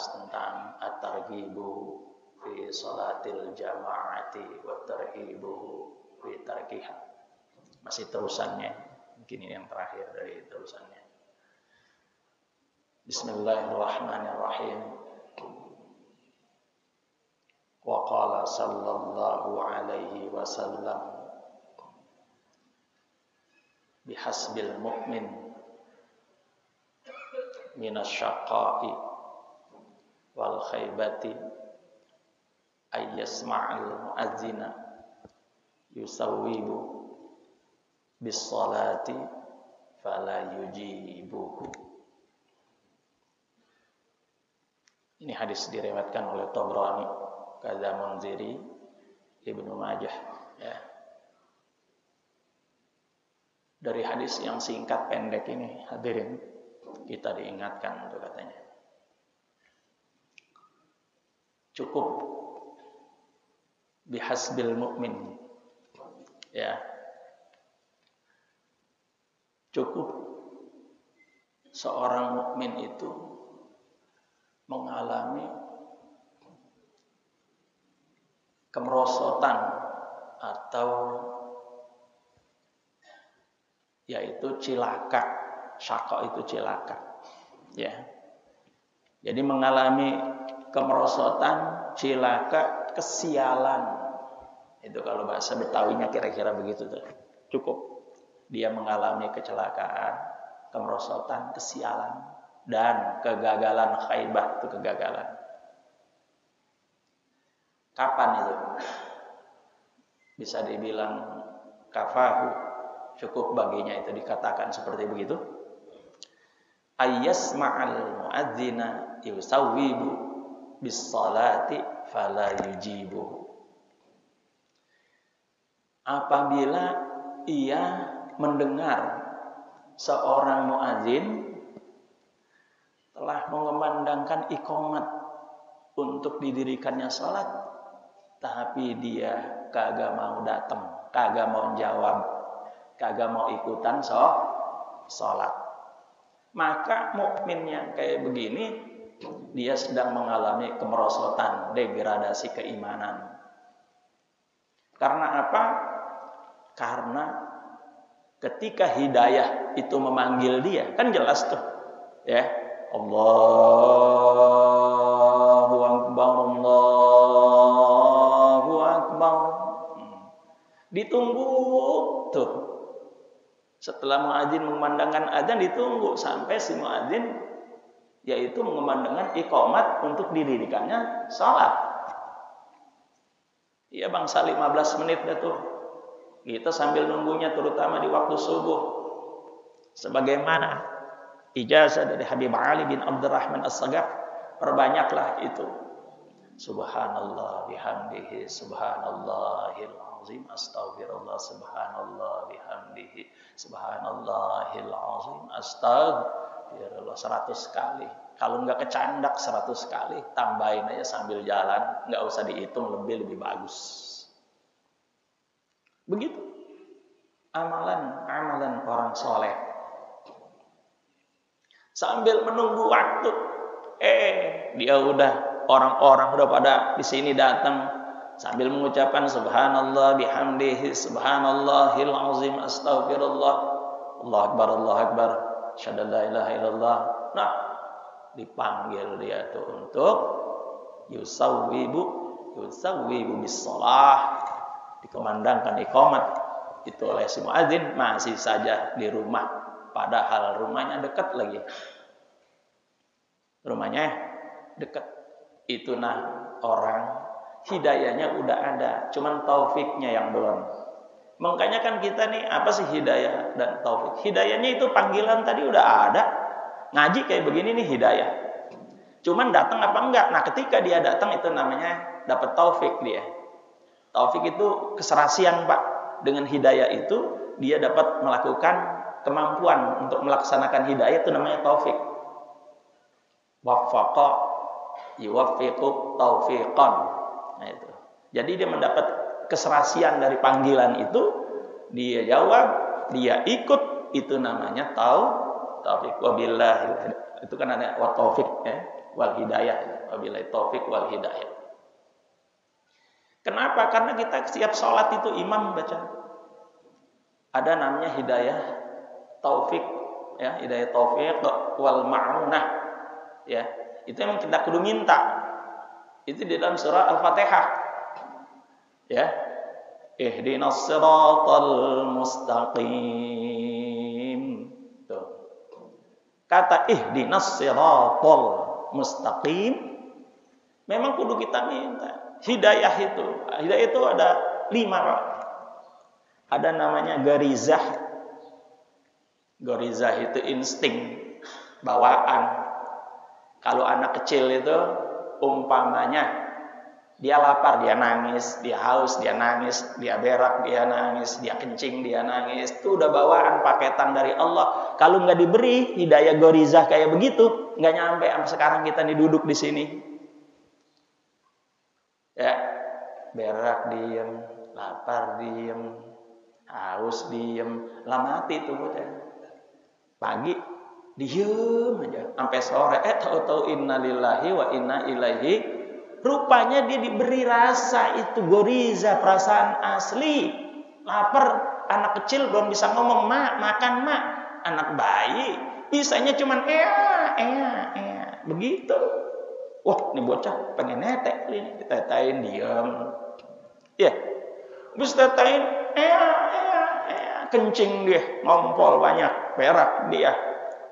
membahas tentang at-targhibu fi salatil jama'ati wa tarhibu fi tarkiha. Masih terusannya, mungkin ini yang terakhir dari terusannya. Bismillahirrahmanirrahim. Wa qala sallallahu alaihi wasallam bihasbil mu'min minasyaqa'i wal khaybati ayyasma'al mu'adzina yusawwibu bis salati fala yujibuhu. Ini hadis diriwayatkan oleh Tabrani, Kadza Munziri, Ibnu Majah, ya. Dari hadis yang singkat pendek ini, hadirin, kita diingatkan untuk katanya. Cukup bihasbil mu'min. Ya. Cukup seorang mukmin itu mengalami kemerosotan atau yaitu cilaka. Syaqqa itu cilaka, ya. Jadi mengalami kemerosotan, cilaka, kesialan. Itu kalau bahasa Betawinya kira-kira begitu tuh. Cukup dia mengalami kecelakaan, kemerosotan, kesialan, dan kegagalan khaybah, itu kegagalan. Kapan itu? Bisa dibilang kafahu, cukup baginya itu dikatakan seperti begitu. Ayyasma'al mu'adzina yusawwibu bis salati fala yujibuhu. Apabila ia mendengar seorang muadzin telah mengumandangkan iqamat untuk didirikannya salat, tapi dia kagak mau datang, kagak mau jawab, kagak mau ikutan salat. Maka mukmin yang kayak begini dia sedang mengalami kemerosotan, degradasi keimanan. Karena apa? Karena ketika hidayah itu memanggil dia, kan jelas tuh, ya, Allahu Akbar, Allahu Akbar. Ditunggu tuh. Setelah muadzin mengumandangkan adzan, ditunggu sampai si muadzin yaitu mengumandangkan iqamat untuk didirikannya salat. Iya bangsa 15 menit dah tuh. Kita sambil nunggunya terutama di waktu subuh. Sebagaimana ijazah dari Habib Ali bin Abdurrahman As-Sagaf, perbanyaklah itu. Subhanallah bihamdihi, subhanallahil azim, astaghfirullah, subhanallah bihamdihi, subhanallahil azim, astaghfirullah 100 kali. Kalau enggak kecandak 100 kali, tambahin aja sambil jalan, enggak usah dihitung, lebih bagus. Begitu amalan orang soleh. Sambil menunggu waktu, dia udah, orang-orang udah pada di sini datang sambil mengucapkan subhanallah bihamdihi, subhanallahil azim, astaghfirullah, Allahu akbar, Allahu akbar, asyhadu an la ilaha illallah. Nah, dipanggil dia tuh untuk yusawwibu bis shalah, dikumandangkan iqamat itu oleh si muadzin, masih saja di rumah, padahal rumahnya dekat lagi. Rumahnya dekat. Itu orang hidayahnya udah ada, cuman taufiknya yang belum. Makanya kan kita nih, apa sih hidayah dan taufik? Hidayahnya itu panggilan tadi udah ada. Ngaji kayak begini nih hidayah. Cuman datang apa enggak? Nah, ketika dia datang itu namanya dapat taufik dia. Taufik itu keserasian, Pak. Dengan hidayah itu dia dapat melakukan kemampuan untuk melaksanakan hidayah, itu namanya taufik. Waffaqa yuwaffiqu taufiqan. Nah itu. Jadi dia mendapat keserasian dari panggilan itu, dia jawab, dia ikut, itu namanya taufik. Wabillah. Itu kan ada wa taufik, ya. wal hidayah. Wabillahi taufik wal hidayah. Kenapa? Karena kita setiap sholat itu imam baca. Ada namanya hidayah taufik, ya, hidayah taufik wal ma'unah. Ya, itu yang kita kudu minta. Itu di dalam surah Al-Fatihah. Ya. Ihdinas siratal mustaqim. Tuh. Kata ihdinas siratal mustaqim memang kudu kita minta. Hidayah itu ada 5, Pak. Ada namanya garizah. Garizah itu insting, bawaan. Kalau anak kecil itu umpamanya dia lapar, dia nangis, dia haus, dia nangis, dia berak, dia nangis, dia kencing, dia nangis. Itu udah bawaan paketan dari Allah. Kalau nggak diberi hidayah gorizah kayak begitu, nggak nyampe sampai sekarang kita duduk di sini. Ya, berak diem, lapar diem, haus diem, lah mati tuh bocah. Pagi diem aja, sampai sore. Tahu-tahu innalillahi wa inna ilaihi. Rupanya dia diberi rasa itu goriza, perasaan asli. Lapar, anak kecil belum bisa ngomong, mak, makan mak. Anak bayi bisanya cuman begitu. Wah, ini bocah pengen netek ini. Ditetain diam. Ya. Habis tetain kencing dia, ngompol banyak, berak dia.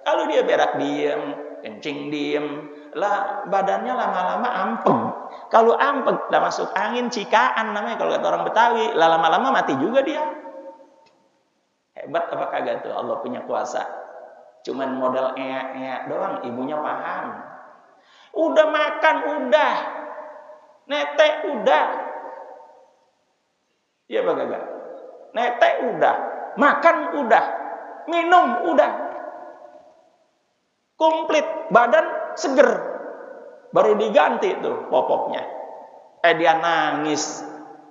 Kalau dia berak diam, kencing diam, lah badannya lama-lama ampeng. Kalau ampeng, dah masuk angin cikaan namanya kalau kata orang Betawi, lah lama-lama mati juga dia. Hebat apa kagak tuh Allah punya kuasa. Cuman modal doang, ibunya paham. Udah makan udah, netek udah. Iya apa kagak? Netek udah, makan udah, minum udah. Komplit, badan seger. Baru diganti tuh popoknya. Dia nangis.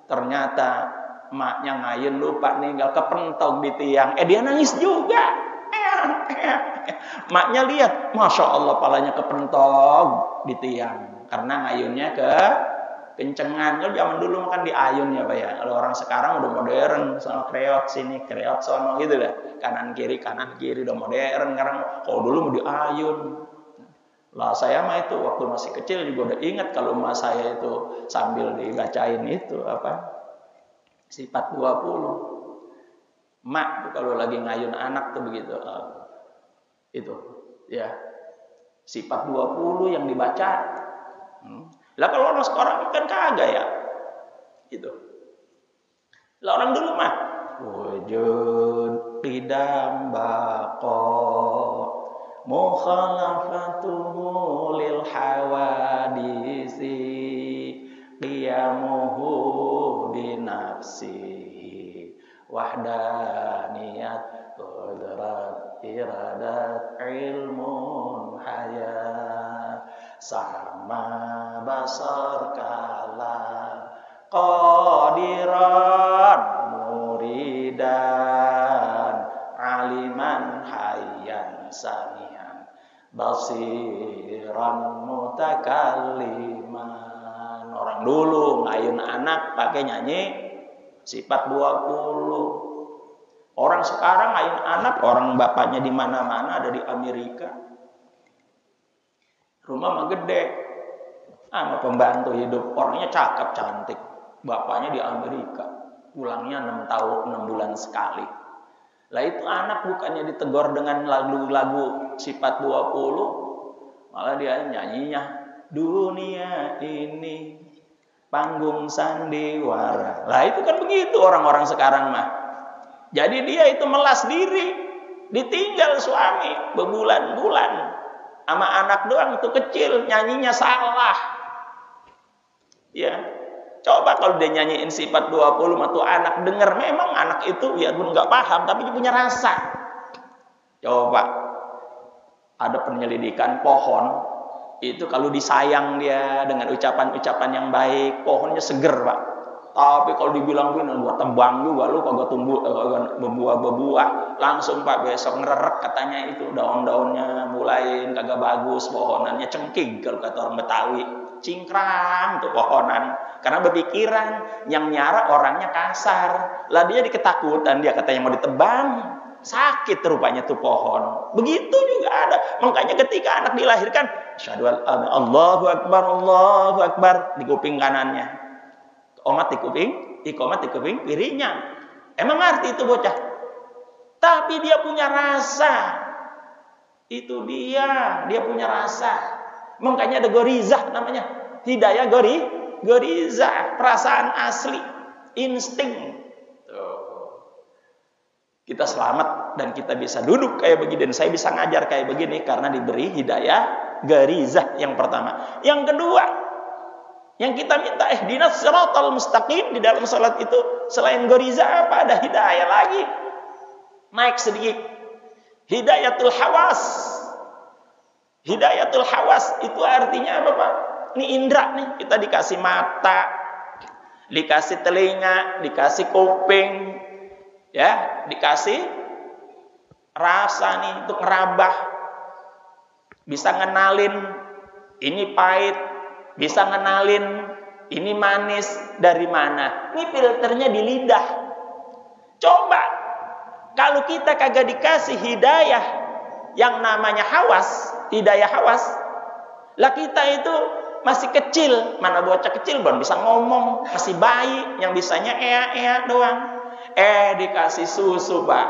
Ternyata emaknya ngayun lupa ninggal kepentog di tiang. Dia nangis juga. Emaknya lihat, Masya Allah palanya kepentog di tiang. Karena ngayunnya kencengan. Kalau zaman dulu makan diayun ya Pak ya. Kalau orang sekarang udah modern. Soal kreot sini, kreot sono gitu lah. Kanan kiri udah modern. Sekarang kalau dulu mau diayun. Lah saya mah itu waktu masih kecil juga udah ingat kalau emak saya itu sambil dibacain itu apa? Sifat 20. Emak tuh kalau lagi ngayun anak tuh begitu. Itu ya. Sifat 20 yang dibaca. Lah kalau orang sekarang kan kagak ya. Itu. Lah orang dulu mah wujud qidam baqa mukhalafatuhu lil hawadisi qiyamuhu binafsihi wahdaniyat qudrat iradat ilmun hayat sama basar kalam qadiran muridan aliman hayyan sanian basiran mutakalliman. Orang dulu ngayun anak pakai nyanyi sifat 20. Orang sekarang ngayun anak, orang bapaknya di mana-mana, ada di Amerika. Rumah mah gede. Sama pembantu hidup, orangnya cakep cantik. Bapaknya di Amerika. Pulangnya 6 bulan sekali. Lah itu anak bukannya ditegur dengan lagu-lagu sifat 20, malah dia nyanyinya dunia ini panggung sandiwara. Lah itu kan begitu orang-orang sekarang mah. Jadi dia itu melas diri, ditinggal suami berbulan-bulan sama anak doang itu kecil, nyanyinya salah. Ya. Coba kalau dia nyanyiin sifat 20 sama tuh anak denger, memang anak itu ya pun nggak paham, tapi dia punya rasa. Coba ada penyelidikan pohon itu kalau disayang dia dengan ucapan-ucapan yang baik, pohonnya seger Pak. Tapi kalau dibilang gua tebang juga lu kagak tumbuh kagak berbuah-buah, langsung Pak besok ngererek katanya itu daun-daunnya mulai kagak bagus, pohonannya cengking kalau kata orang Betawi. Cingkrang tuh pohonan karena berpikiran yang nyara orangnya kasar. Lah dia diketakutan, dia katanya mau ditebang. Sakit rupanya tuh pohon. Begitu juga ada. Makanya ketika anak dilahirkan, asyhadu an Allahu akbar di kuping kanannya. Omat di kuping, ikomat di kuping kirinya. Emang ngerti itu bocah. Tapi dia punya rasa. Itu dia punya rasa. Makanya ada gorizah namanya. Hidayah gorizah, perasaan asli, insting. Kita selamat dan kita bisa duduk kayak begini dan saya bisa ngajar kayak begini karena diberi hidayah garizah yang pertama. Yang kedua, yang kita minta ihdinas siratal mustaqim di dalam salat itu selain garizah apa ada hidayah lagi? Naik sedikit. Hidayatul hawas. Hidayatul hawas itu artinya apa, Pak? Ini indra nih, kita dikasih mata, dikasih telinga, dikasih kuping, ya, dikasih rasa nih untuk ngerabah, bisa ngenalin ini pahit, bisa ngenalin ini manis dari mana. Ini filternya di lidah. Coba kalau kita kagak dikasih hidayah yang namanya hawas, hidayah hawas, lah kita itu masih kecil, mana bocah kecil belum bisa ngomong, masih bayi yang bisanya ea doang. Dikasih susu, Pak.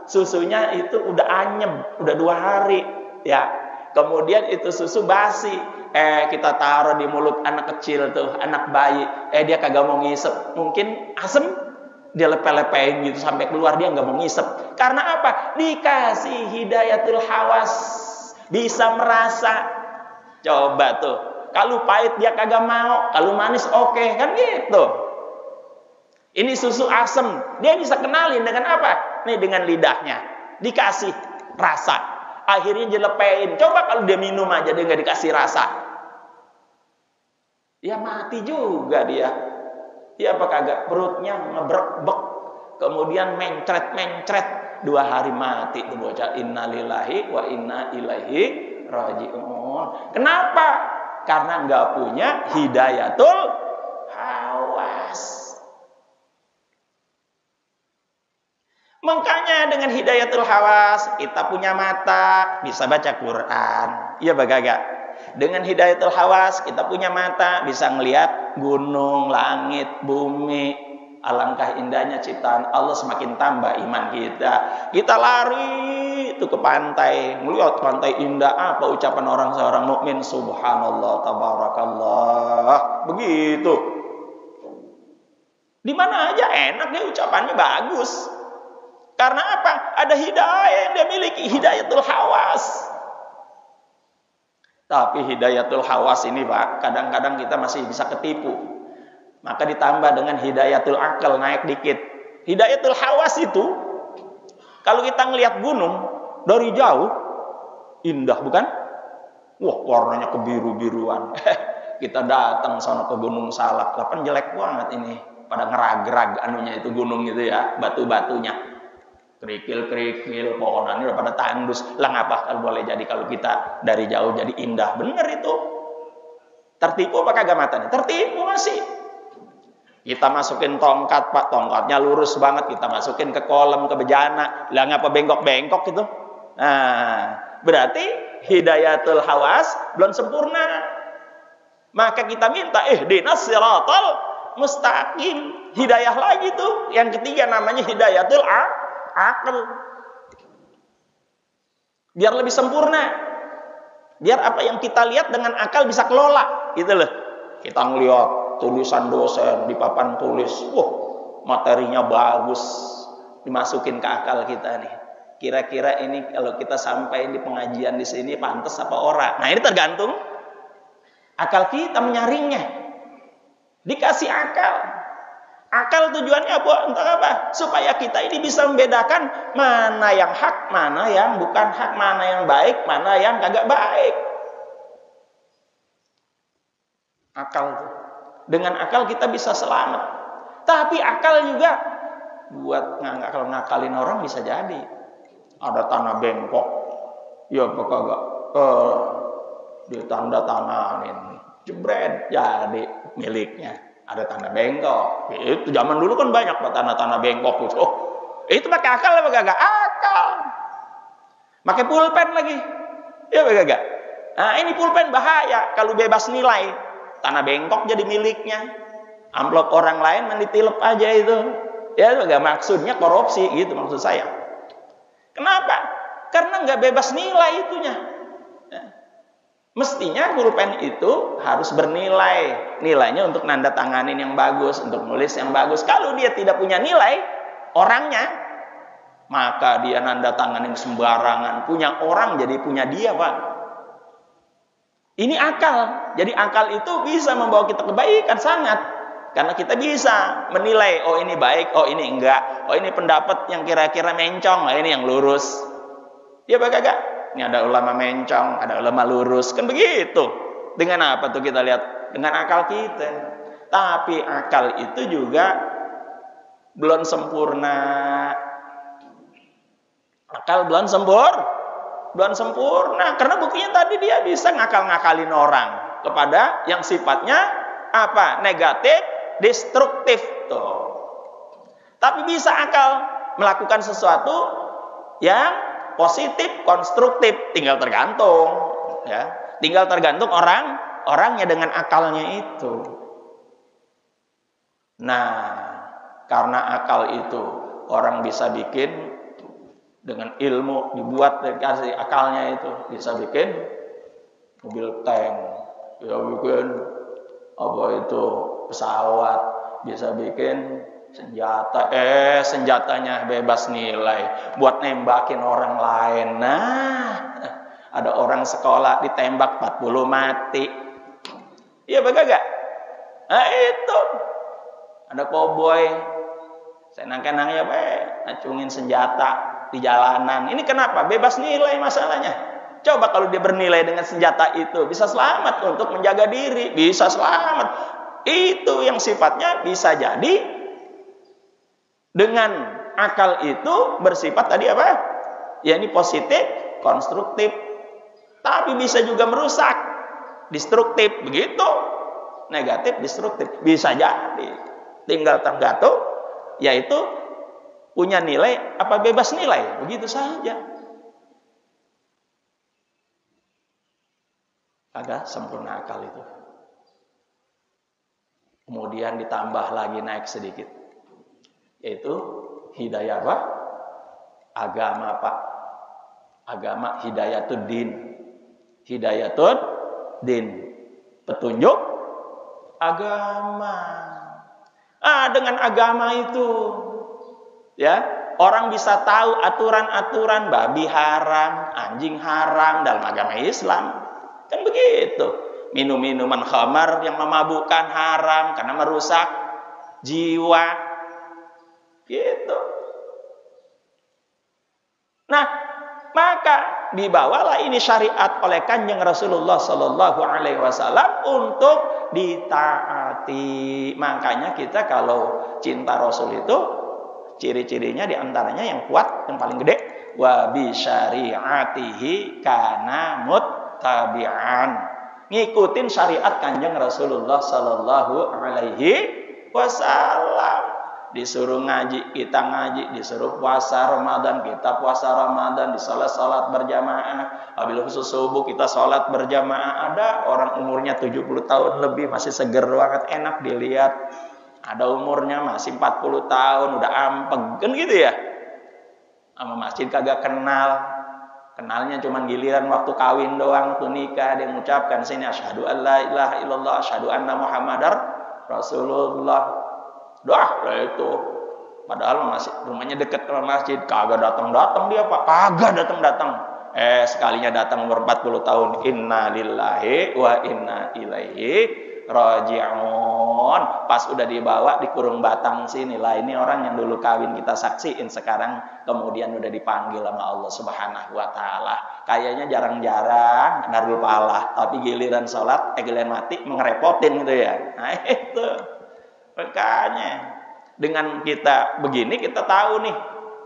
Susunya itu udah anyem, udah 2 hari, ya. Kemudian itu susu basi. Kita taruh di mulut anak kecil tuh, anak bayi. Dia kagak mau ngisep. Mungkin asem, dia lepe-lepein gitu sampai keluar dia nggak mau ngisep. Karena apa? Dikasih hidayatul hawas, bisa merasa. Coba tuh, kalau pahit dia kagak mau, kalau manis oke, kan gitu. Ini susu asem, dia bisa kenalin dengan apa? Nih dengan lidahnya, dikasih rasa, akhirnya dilepein. Coba kalau dia minum aja dia nggak dikasih rasa, ya mati juga dia. Ya apa kagak, perutnya ngebrek-bek, kemudian mencret-mencret, 2 hari mati tuh bocah. Innalillahi wa inna ilaihi raji'un. Kenapa? Karena nggak punya hidayatul hawas. Makanya dengan hidayatul hawas kita punya mata bisa baca Quran, iya bagaga. Dengan hidayatul hawas kita punya mata bisa ngelihat gunung, langit, bumi. Alangkah indahnya ciptaan Allah, semakin tambah iman kita. Kita lari itu ke pantai, melihat pantai indah, apa ucapan orang seorang mukmin, subhanallah tabarakallah. Begitu. Di mana aja enak dia ucapannya bagus. Karena apa? Ada hidayah yang dia miliki, hidayatul hawas. Tapi hidayatul hawas ini, Pak, kadang-kadang kita masih bisa ketipu. Maka ditambah dengan hidayatul akal, naik dikit. Hidayatul hawas itu, kalau kita ngelihat gunung dari jauh, indah bukan? Wah, warnanya kebiru-biruan. Kita datang sana ke Gunung Salak, kapan jelek banget ini. Pada ngerag-rag anunya itu gunung itu ya, batu-batunya. Kerikil-kerikil, pohonannya udah pada tandus. Lah ngapa kalau boleh jadi kalau kita dari jauh jadi indah? Bener itu. Tertipu apa kagak matanya? Tertipu masih. Kita masukin tongkat, Pak, tongkatnya lurus banget. Kita masukin ke kolam, ke bejana. Lah ngapa bengkok-bengkok gitu? Nah, berarti hidayatul hawas belum sempurna. Maka kita minta ihdinas siratal mustaqim. Hidayah lagi tuh. Yang ketiga namanya hidayatul akal. Biar lebih sempurna. Biar apa yang kita lihat dengan akal bisa kelola, gitu loh. Kita ngelihat tulisan dosen di papan tulis, wah, materinya bagus, dimasukin ke akal kita nih. Kira-kira ini kalau kita sampaikan di pengajian di sini pantas apa ora? Nah, ini tergantung akal kita menyaringnya. Dikasih akal. Akal tujuannya buat untuk apa? Supaya kita ini bisa membedakan mana yang hak, mana yang bukan hak, mana yang baik, mana yang kagak baik. Akal tuh. Dengan akal kita bisa selamat. Tapi akal juga buat ngakalin orang bisa jadi. Ada tanah bengkok, ya apa kagak? Ditanda tanganin, jebret jadi miliknya. Ada tanah bengkok. Itu zaman dulu kan banyak Pak tanah-tanah bengkok itu. Itu pakai akal apa kagak? Akal. Pakai pulpen lagi. Ya apa kagak? Nah, ini pulpen bahaya kalau bebas nilai. Tanah bengkok jadi miliknya. Amplop orang lain menditilep aja itu. Ya enggak, maksudnya korupsi gitu maksud saya. Kenapa? Karena nggak bebas nilai itunya. Mestinya pulpen itu harus bernilai. Nilainya untuk nanda tanganin yang bagus, untuk nulis yang bagus. Kalau dia tidak punya nilai orangnya, maka dia nanda tanganin sembarangan. Punya orang jadi punya dia, Pak. Ini akal. Jadi akal itu bisa membawa kita kebaikan sangat. Karena kita bisa menilai, oh ini baik, oh ini enggak. Oh ini pendapat yang kira-kira mencong, oh ini yang lurus. Ya Pak Kakak? Ini ada ulama mencong, ada ulama lurus. Kan begitu. Dengan apa tuh kita lihat? Dengan akal kita. Tapi akal itu juga belum sempurna. Akal belum sempurna. Karena buktinya tadi dia bisa ngakal-ngakalin orang kepada yang sifatnya apa? Negatif, destruktif tuh. Tapi bisa akal melakukan sesuatu yang positif, konstruktif, tinggal tergantung ya. Tinggal tergantung orangnya dengan akalnya itu. Nah, karena akal itu orang bisa bikin dengan ilmu, dibuat dikasih akalnya itu bisa bikin mobil tank, bisa bikin apa itu pesawat, bisa bikin senjata, senjatanya bebas nilai buat nembakin orang lain. Nah, ada orang sekolah ditembak 40 mati. Iya bagaimana? Nah itu ada koboi senang-kenang ya ngacungin senjata di jalanan. Ini kenapa? Bebas nilai masalahnya. Coba kalau dia bernilai dengan senjata itu, bisa selamat untuk menjaga diri, bisa selamat. Itu yang sifatnya bisa jadi dengan akal itu bersifat tadi apa? Ya ini positif, konstruktif. Tapi bisa juga merusak, destruktif, begitu. Negatif, destruktif, bisa jadi. Tinggal tergantung, yaitu punya nilai apa bebas nilai, begitu saja. Agak sempurna akal itu. Kemudian ditambah lagi naik sedikit, yaitu hidayah apa? Agama Pak. Agama hidayatud din. Hidayatud din. Petunjuk agama. Dengan agama itu ya, orang bisa tahu aturan-aturan babi haram, anjing haram dalam agama Islam. Kan begitu. Minum-minuman khamar yang memabukkan haram karena merusak jiwa. Gitu. Nah, maka dibawalah ini syariat oleh Kanjeng Rasulullah Sallallahu Alaihi Wasallam untuk ditaati. Makanya kita kalau cinta Rasul itu ciri-cirinya diantaranya yang kuat, yang paling gede, wa bi syariatihi kana muttabi'an. Ngikutin syariat Kanjeng Rasulullah Sallallahu Alaihi Wasallam. Disuruh ngaji, kita ngaji. Disuruh puasa Ramadan, kita puasa Ramadan. Disalat-salat berjamaah. Apabila khusus subuh, kita salat berjamaah. Ada orang umurnya 70 tahun lebih, masih seger banget, enak dilihat. Ada umurnya masih 40 tahun, udah ampeg. Kan gitu ya. Sama masjid kagak kenal. Kenalnya cuma giliran waktu kawin doang, waktu nikah. Dia mengucapkan sini, asyhadu an la ilaha illallah, asyhadu anna muhammadar rasulullah. Dah itu. Padahal masih rumahnya dekat ke masjid, kagak datang-datang dia Pak, kagak datang-datang. Sekalinya datang umur 40 tahun, inna lillahi wa inna ilaihi raji'un. Pas udah dibawa di kurung batang sini lah, ini orang yang dulu kawin kita saksiin, sekarang kemudian udah dipanggil sama Allah Subhanahu wa taala. Kayaknya jarang-jarang naruh pahala, tapi giliran salat, giliran mati mengerepotin gitu ya. Nah itu. Makanya Dengan kita begini, kita tahu nih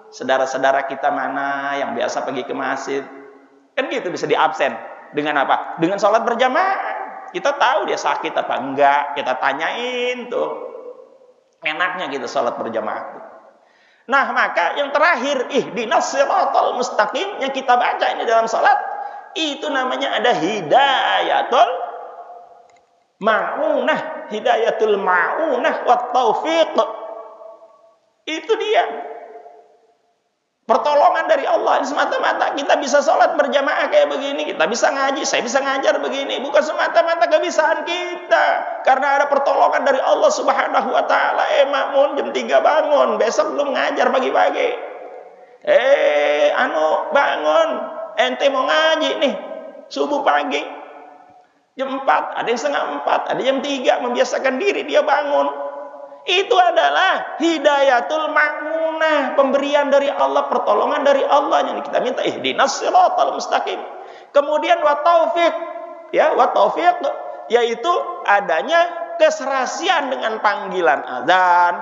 saudara-saudara kita mana yang biasa pergi ke masjid. Kan gitu bisa diabsen. Dengan apa? Dengan sholat berjamaah. Kita tahu dia sakit apa enggak, kita tanyain tuh. Enaknya kita sholat berjamaah. Nah, maka yang terakhir, ihdinas siratal mustaqim yang kita baca ini dalam sholat, itu namanya ada hidayatul ma'unah, hidayatul ma'unah wat taufiq. Itu dia pertolongan dari Allah. Semata-mata kita bisa sholat berjamaah kayak begini, kita bisa ngaji, saya bisa ngajar begini, bukan semata-mata kebiasaan kita, karena ada pertolongan dari Allah Subhanahu wa taala. Makmun jam 3 bangun, besok belum ngajar pagi-pagi. Bangun, ente mau ngaji nih subuh pagi jam 4, ada yang setengah 4, ada jam 3, membiasakan diri dia bangun. Itu adalah hidayatul ma'munah, pemberian dari Allah, pertolongan dari Allah yang kita minta. Ihdinas siratal mustaqim. Kemudian wa taufiq, ya, wa taufiq yaitu adanya keserasian dengan panggilan azan,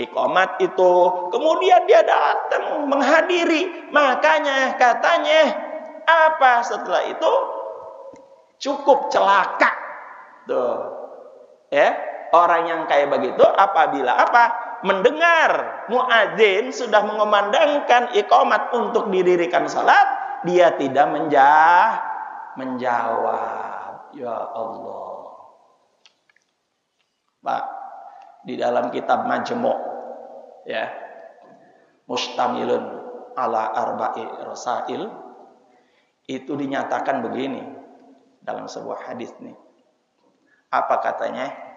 iqamat itu. Kemudian dia datang menghadiri. Makanya katanya apa setelah itu? Cukup celaka. Tuh. Ya. Orang yang kayak begitu apabila mendengar muadzin sudah mengumandangkan iqamat untuk didirikan salat, dia tidak menjawab. Ya Allah. Pak, di dalam kitab Majmu' ya, mustamilun ala arba'i rasail, itu dinyatakan begini dalam sebuah hadis nih. Apa katanya?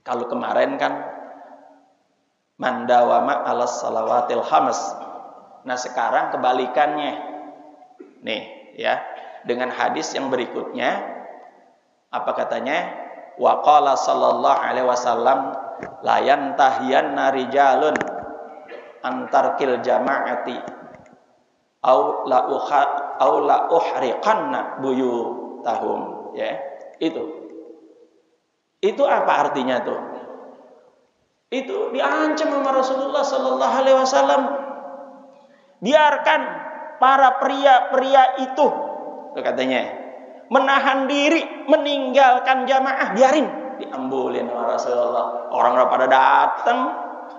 Kalau kemarin kan mandawama alas salawatil khams. Nah sekarang kebalikannya. Nih ya, dengan hadis yang berikutnya apa katanya? Wa qala sallallahu alaihi wasallam la yantahiyanna rijalun antarkil jama'ati au la uhriqanna buyutahum, ya. Itu apa artinya tuh? Itu diancam sama Rasulullah sallallahu alaihi wasallam. Biarkan para pria-pria itu, katanya, menahan diri, meninggalkan jamaah, biarin, diambulin sama Rasulullah. Orang udah pada datang,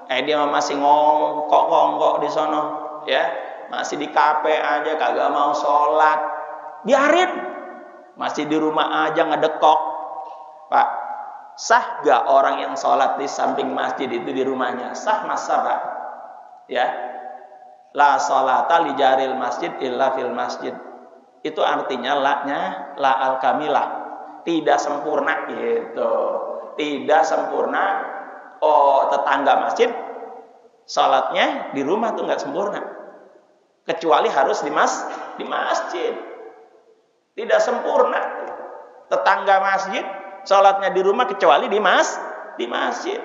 dia masih ngongkok di sono, ya, masih di kafe aja, kagak mau sholat, biarin, masih di rumah aja ngedekok. Pak, sah gak orang yang sholat di samping masjid itu di rumahnya? Sah, masa Pak? Ya, la sholata li jaril masjid illa fil masjid. Itu artinya la al kamilah, tidak sempurna gitu. Tidak sempurna. Tetangga masjid sholatnya di rumah tuh nggak sempurna, kecuali harus di masjid. Tidak sempurna tetangga masjid sholatnya di rumah kecuali di masjid.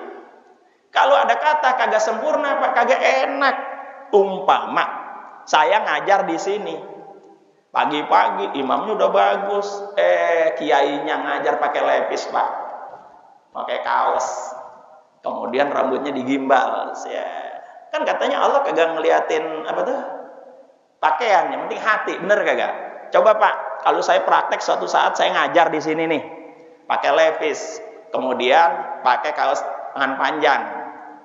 Kalau ada kata kagak sempurna, Pak, kagak enak. Umpama saya ngajar di sini, pagi-pagi imamnya udah bagus, kiainya ngajar pakai lepis, Pak, pakai kaos, kemudian rambutnya digimbal, ya. Kan katanya Allah kagak ngeliatin apa tuh pakaian, yang penting hati, bener kagak? Coba Pak, kalau saya praktek suatu saat saya ngajar di sini nih, pakai levis, kemudian pakai kaos tangan panjang,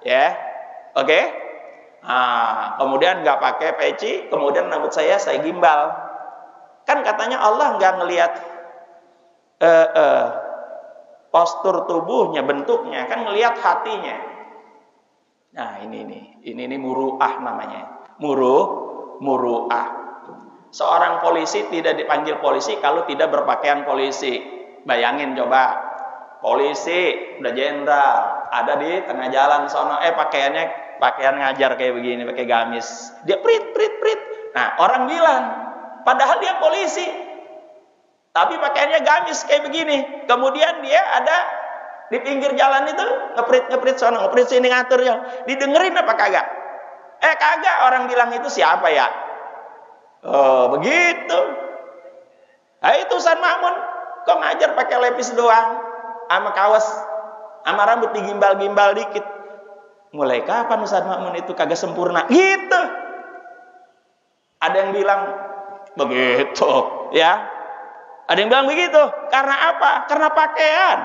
ya, oke? Kemudian nggak pakai peci, kemudian rambut saya gimbal. Kan katanya Allah nggak ngelihat postur tubuhnya, bentuknya, kan ngelihat hatinya. Nah ini muru'ah namanya, muru'ah. Seorang polisi tidak dipanggil polisi kalau tidak berpakaian polisi. Bayangin coba, polisi udah jenderal, ada di tengah jalan sono, pakaian ngajar kayak begini, pakai gamis, dia prit. Nah orang bilang, padahal dia polisi, tapi pakaiannya gamis kayak begini. Kemudian dia ada di pinggir jalan itu ngeprit sono, ngeprit sini, ngatur ya. Didengerin apa kagak? Kagak. Orang bilang itu siapa ya? Begitu. Nah itu Ustaz Makmun, kok ngajar pakai lepis doang, sama kaos, sama rambut digimbal-gimbal dikit. Mulai kapan Ustaz Makmun itu kagak sempurna? Gitu. Ada yang bilang begitu, ya. Ada yang bilang begitu. Karena apa? Karena pakaian.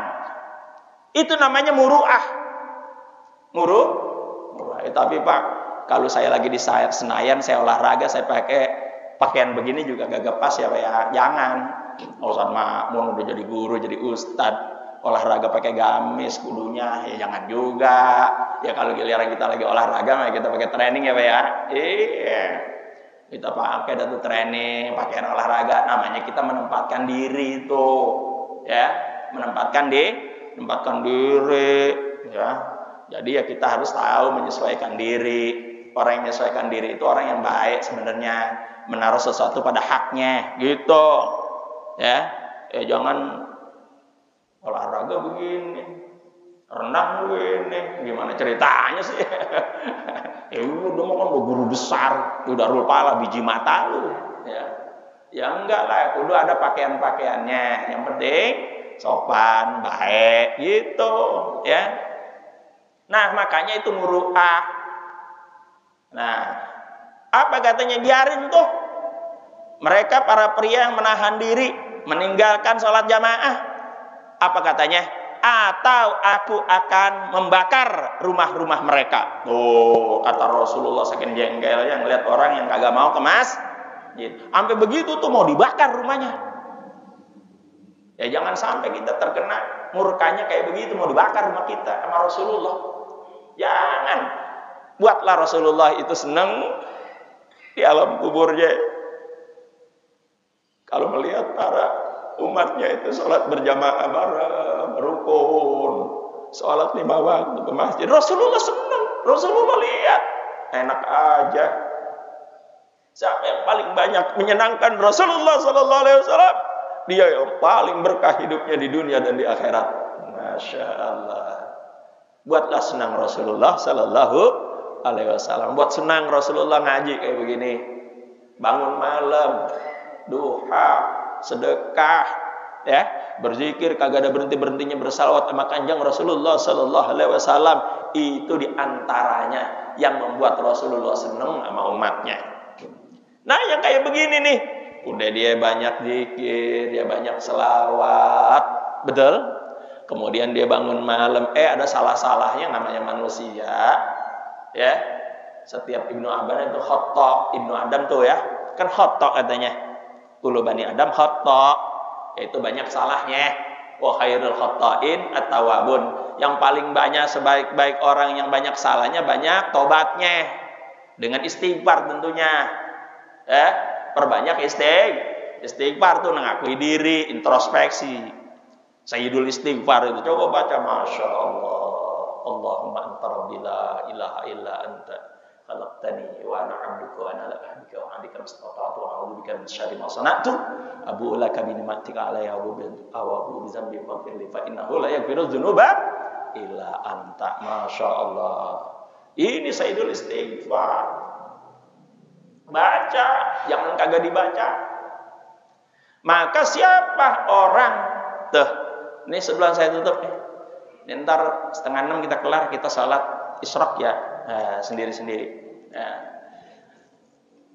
Itu namanya muru'ah. Muru'ah. Tapi Pak, kalau saya lagi di Senayan, saya olahraga, saya pakai pakaian begini juga gak pas ya Pak ya. Jangan. Ustaz Makmun udah jadi guru, jadi ustad, olahraga pakai gamis kudunya, ya jangan juga. Ya kalau giliran kita lagi olahraga, kita pakai training ya Pak ya. Iya. Kita pakai datu training, pakaian olahraga, namanya kita menempatkan diri itu, ya, menempatkan diri, ya. Jadi ya kita harus tahu menyesuaikan diri. Orang yang menyesuaikan diri itu orang yang baik sebenarnya, menaruh sesuatu pada haknya, gitu, ya. Jangan olahraga begini, renang begini, gimana ceritanya sih? Udah mau kan guru besar, udah Darul Pala biji mata lu, ya. Ya enggak lah, udah ada pakaian-pakaiannya. Yang penting sopan, baik, gitu, ya. Nah, makanya itu muru'ah. Nah, apa katanya? Biarin tuh mereka para pria yang menahan diri meninggalkan sholat jamaah. Apa katanya? Atau aku akan membakar rumah-rumah mereka. Tuh, kata Rasulullah saking jengkelnya ngeliat orang yang kagak mau ke masjid. Sampai begitu tuh mau dibakar rumahnya. Ya jangan sampai kita terkena murkanya kayak begitu, mau dibakar rumah kita sama Rasulullah. Jangan. Buatlah Rasulullah itu senang di alam kuburnya. Kalau melihat para umatnya itu sholat berjamaah bareng, rukun, sholat 5 waktu ke masjid. Rasulullah senang, Rasulullah lihat, enak aja. Siapa yang paling banyak menyenangkan Rasulullah Sallallahu Alaihi Wasallam? Dia yang paling berkah hidupnya di dunia dan di akhirat. Masya Allah. Buatlah senang Rasulullah Sallallahu Alaihi Wasallam. Buat senang Rasulullah ngaji kayak begini. Bangun malam, duha, sedekah, ya, berzikir, kagak ada berhenti-berhentinya bersalawat sama kanjeng Rasulullah Sallallahu Alaihi Wasallam. Itu diantaranya yang membuat Rasulullah senang sama umatnya. Nah, yang kayak begini nih, udah dia banyak zikir, dia banyak selawat, betul? Kemudian dia bangun malam, ada salah-salahnya, namanya manusia, ya. Setiap Ibnu Adam itu khata', Ibnu Adam tuh ya, kan khata' katanya. Kullu bani Adam khata', yaitu banyak salahnya. Wa khairul khata'in at-tawwabun. Yang paling banyak sebaik-baik orang yang banyak salahnya, banyak tobatnya. Dengan istighfar tentunya. Perbanyak istighfar tuh, mengakui diri, introspeksi. Sayyidul istighfar itu coba baca, Masya Allah. Allahumma anta rabbi la ilaha illa anta khalaqtani wa ana 'abduka wa ana ala ahdika wa 'adika mastata'tu wa a'udzu bika min syarri ma sana'tu abu'u laka bi ni'matika 'alayya wa abu'u bi dzambi faghfir li fa innahu la yaghfiru dzunuba illa anta. Masya Allah. Ini sayyidul istighfar. Baca, jangan kagak dibaca. Maka siapa orang tuh, ini sebelum saya tutup nih, ntar 5:30 kita kelar, kita salat isyraq ya, sendiri-sendiri.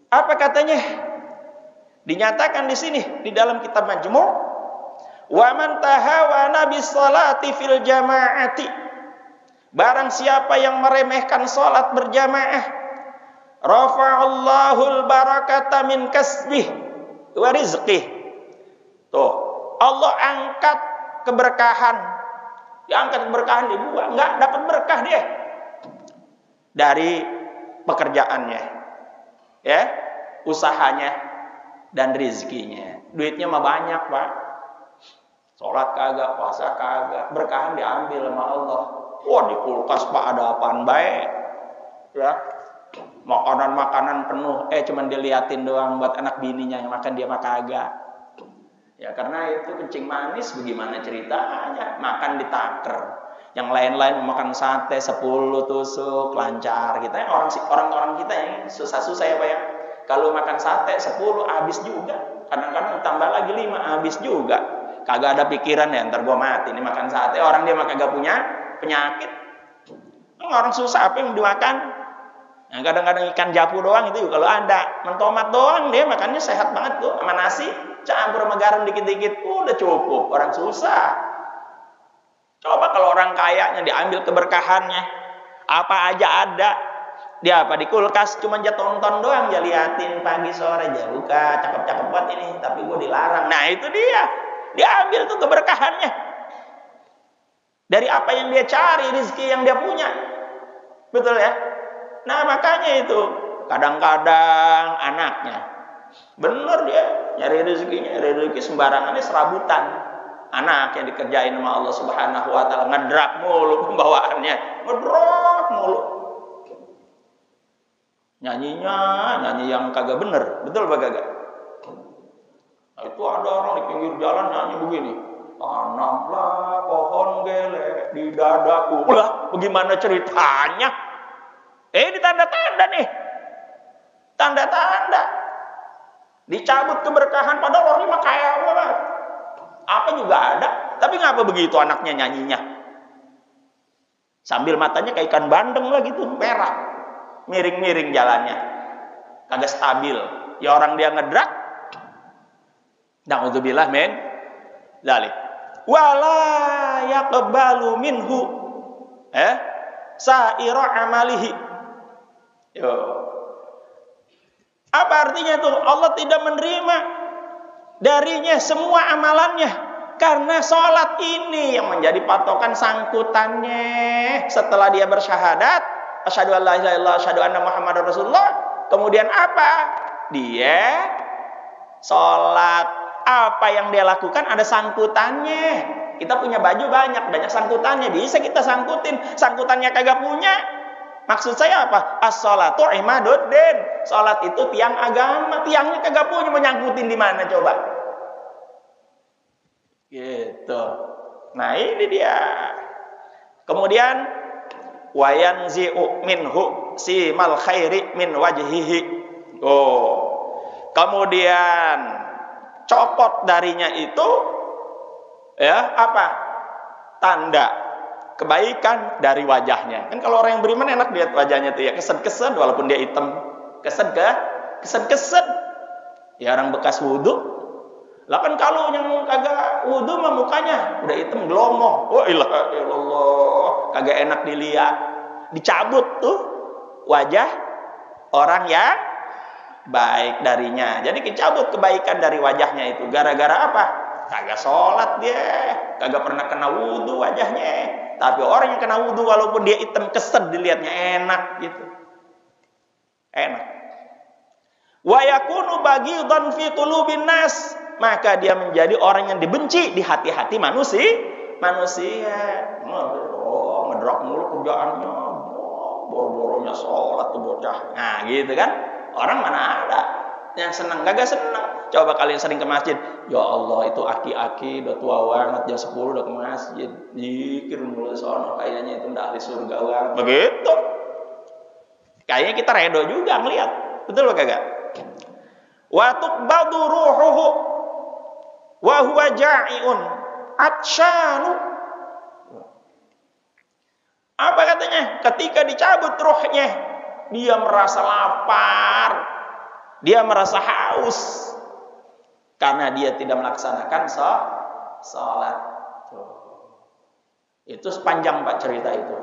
Apa katanya? Dinyatakan di sini di dalam kitab Majmu', wa man tahawana bis salati fil jama'ati. Barang siapa yang meremehkan salat berjamaah, rafa'allahul barakata min kasbih wa rizqih. Tuh, Allah angkat keberkahan. Diangkat keberkahan, dibuang, enggak dapat berkah dia dari pekerjaannya, ya, usahanya dan rezekinya. Duitnya mah banyak, Pak. Sholat kagak, puasa kagak, berkahan diambil sama Allah. Wah, di kulkas Pak ada apaan baik, ya. Makanan-makanan penuh, cuman diliatin doang buat anak bininya yang makan, dia mah kagak. Ya karena itu kencing manis, bagaimana ceritanya? Makan ditaker. Yang lain-lain makan sate 10 tusuk lancar. Kita orang-orang kita yang susah-susah ya Pak ya. Kalau makan sate 10 habis juga. Kadang-kadang tambah lagi 5 habis juga. Kagak ada pikiran ya ntar gua mati ini makan sate. Orang dia mah kagak punya penyakit. Orang susah apa yang dimakan? Nah, kadang-kadang ikan japu doang itu kalau ada. Mentomat doang dia makannya sehat banget tuh. Sama nasi, campur sama garam dikit-dikit. Udah cukup. Orang susah. Coba kalau orang kayanya diambil keberkahannya. Apa aja ada. Dia apa? Di kulkas cuma dia tonton doang. Dia liatin pagi sore. Dia buka. Cakep-cakep banget ini. Tapi gue dilarang. Nah itu dia. Dia ambil tuh keberkahannya. Dari apa yang dia cari. Rezeki yang dia punya. Betul ya? Nah makanya itu kadang-kadang anaknya bener dia nyari rezeki sembarangannya serabutan. Anak yang dikerjain sama Allah Subhanahu wa taala ngedrak mulu pembawaannya, ngedrak mulu. Nyanyi yang kagak bener, betul apa kagak? Nah, itu ada orang di pinggir jalan nyanyi begini. Tanamlah pohon gele di dadaku. Lah, bagaimana ceritanya? Ini tanda-tanda nih. Tanda-tanda. Dicabut keberkahan padahal orangnya mah kaya banget. Apa juga ada. Tapi ngapa begitu anaknya nyanyinya? Sambil matanya kayak ikan bandeng lah gitu. Merah. Miring-miring jalannya. Kagak stabil. Ya orang dia ngedrak. Na'udzubillah men. Zalik. Wala yaqbalu minhu. Sa'ira amalihi. Yo. Apa artinya itu? Allah tidak menerima darinya semua amalannya. Karena sholat ini yang menjadi patokan sangkutannya. Setelah dia bersyahadat, asyhadu an la ilaha illallah, asyhadu anna Muhammadar Rasulullah. Kemudian apa? Dia sholat. Apa yang dia lakukan ada sangkutannya. Kita punya baju banyak sangkutannya. Bisa kita sangkutin. Sangkutannya kagak punya. Maksud saya apa? As-sholatu imaduddin. Salat itu tiang agama. Tiangnya kagak punya, menyangkutin di mana coba? Gitu. Nah, ini dia. Kemudian wayanzi'u minhu simal khairi min wajhihi. Kemudian copot darinya itu apa? Tanda kebaikan dari wajahnya. Kan kalau orang yang beriman enak lihat wajahnya tuh ya, kesed-kesed walaupun dia hitam. Kesed-kesed. Ya orang bekas wudu. Lah kan kalau yang kagak wudu mah mukanya udah hitam gelomoh. Wah ilaha illallah, kagak enak dilihat. Dicabut tuh wajah orang yang baik darinya. Jadi dicabut kebaikan dari wajahnya itu. Gara-gara apa? Kagak sholat dia, kagak pernah kena wudu wajahnya. Tapi orang yang kena wudu walaupun dia hitam kesed dilihatnya enak gitu. Enak. Wa yakunu baghidan fi qulubin nas, maka dia menjadi orang yang dibenci di hati-hati manusia. Ngedrok mulu kerjaannya. Boro-boronya sholat tuh bocah. Nah, gitu kan? Orang mana ada yang senang, kagak senang. Coba kalian sering ke masjid. Ya Allah, itu aki-aki udah tua banget, jam 10 udah ke masjid. Zikir mulu sono, kayaknya itu udah ahli surga banget. Begitu. Kayaknya kita redo juga ngelihat. Betul kagak? Wa tuqbadu ruhuhu wa huwa ja'iun atshanu. Apa katanya? Ketika dicabut ruhnya, dia merasa lapar. Dia merasa haus. Karena dia tidak melaksanakan sholat. Itu sepanjang Pak cerita itu.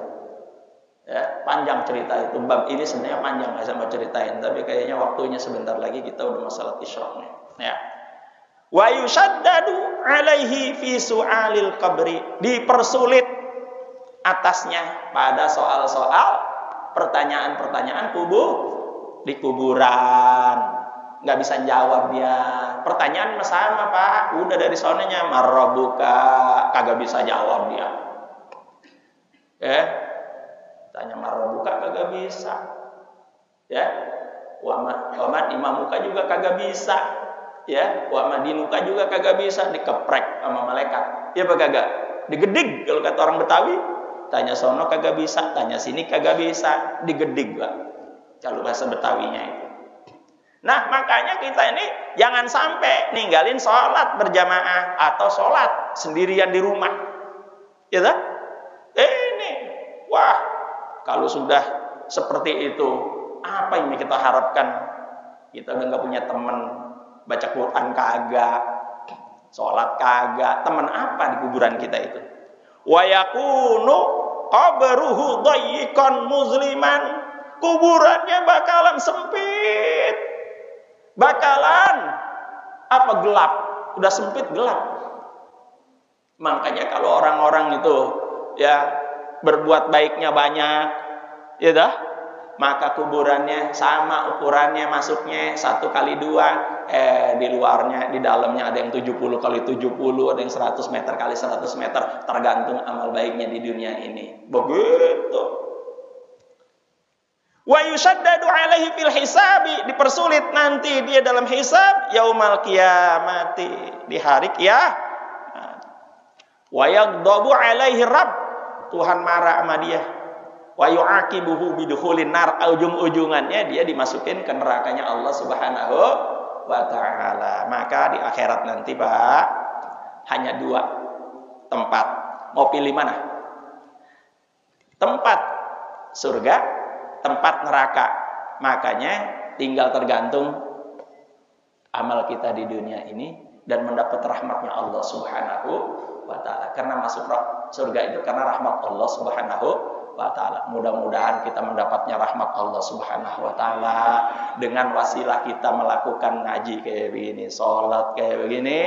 Ya, panjang cerita itu. Bab ini sebenarnya panjang, nggak sama ceritain. Tapi kayaknya waktunya sebentar lagi kita udah masalah isyraqnya. Ya. Wa yushaddadu alaihi fi su'alil qabri. Dipersulit atasnya pada soal-soal pertanyaan-pertanyaan di kuburan. Nggak bisa jawab dia. Pertanyaan sama Pak, udah dari sonanya marrabuka, kagak bisa jawab dia. Tanya marrabuka kagak bisa. Ya. Wa imamuka juga kagak bisa. Ya, wa madinuka juga kagak bisa, dikeprek sama malaikat. Ya apa kagak? Digedig kalau kata orang Betawi. Tanya sono kagak bisa, tanya sini kagak bisa, digedig Pak. Kalau bahasa Betawinya itu. Nah, makanya kita ini jangan sampai ninggalin sholat berjamaah atau sholat sendirian di rumah. Ya tak? Ini, wah, Kalau sudah seperti itu, apa yang kita harapkan? Kita udah nggak punya teman, baca Quran kagak, sholat kagak, teman apa di kuburan kita itu? Wa yakunu qabruhu dayyiqan muzliman, kuburannya bakalan sempit, bakalan apa, gelap, udah sempit gelap. Makanya kalau orang-orang itu ya berbuat baiknya banyak, ya dah, maka kuburannya sama ukurannya, masuknya 1x2, di luarnya, di dalamnya ada yang 70x70, ada yang 100 meter kali 100 meter, tergantung amal baiknya di dunia ini. Begitu. Wa yushaddadu alaihi fil hisabi, dipersulit nanti dia dalam hisab yaumal qiyamati, di hari kiamat. Wa yaghdabu alaihi rabb, Tuhan marah sama dia. Wa yu'aqibuhu bidukhulin nar, ujung-ujungannya dia dimasukin ke nerakanya Allah Subhanahu wa taala. Maka di akhirat nanti, Pak, hanya 2 tempat. Mau pilih mana? Tempat surga, tempat neraka. Makanya tinggal tergantung amal kita di dunia ini dan mendapat rahmatnya Allah Subhanahu wa taala. Karena masuk surga itu karena rahmat Allah Subhanahu wa taala. Mudah-mudahan kita mendapatnya rahmat Allah Subhanahu wa taala dengan wasilah kita melakukan ngaji kayak begini, salat kayak begini.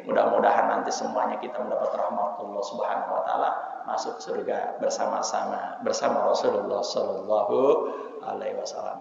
Mudah-mudahan nanti semuanya kita mendapat rahmat Allah Subhanahu wa taala, masuk surga bersama-sama bersama Rasulullah sallallahu alaihi wasallam.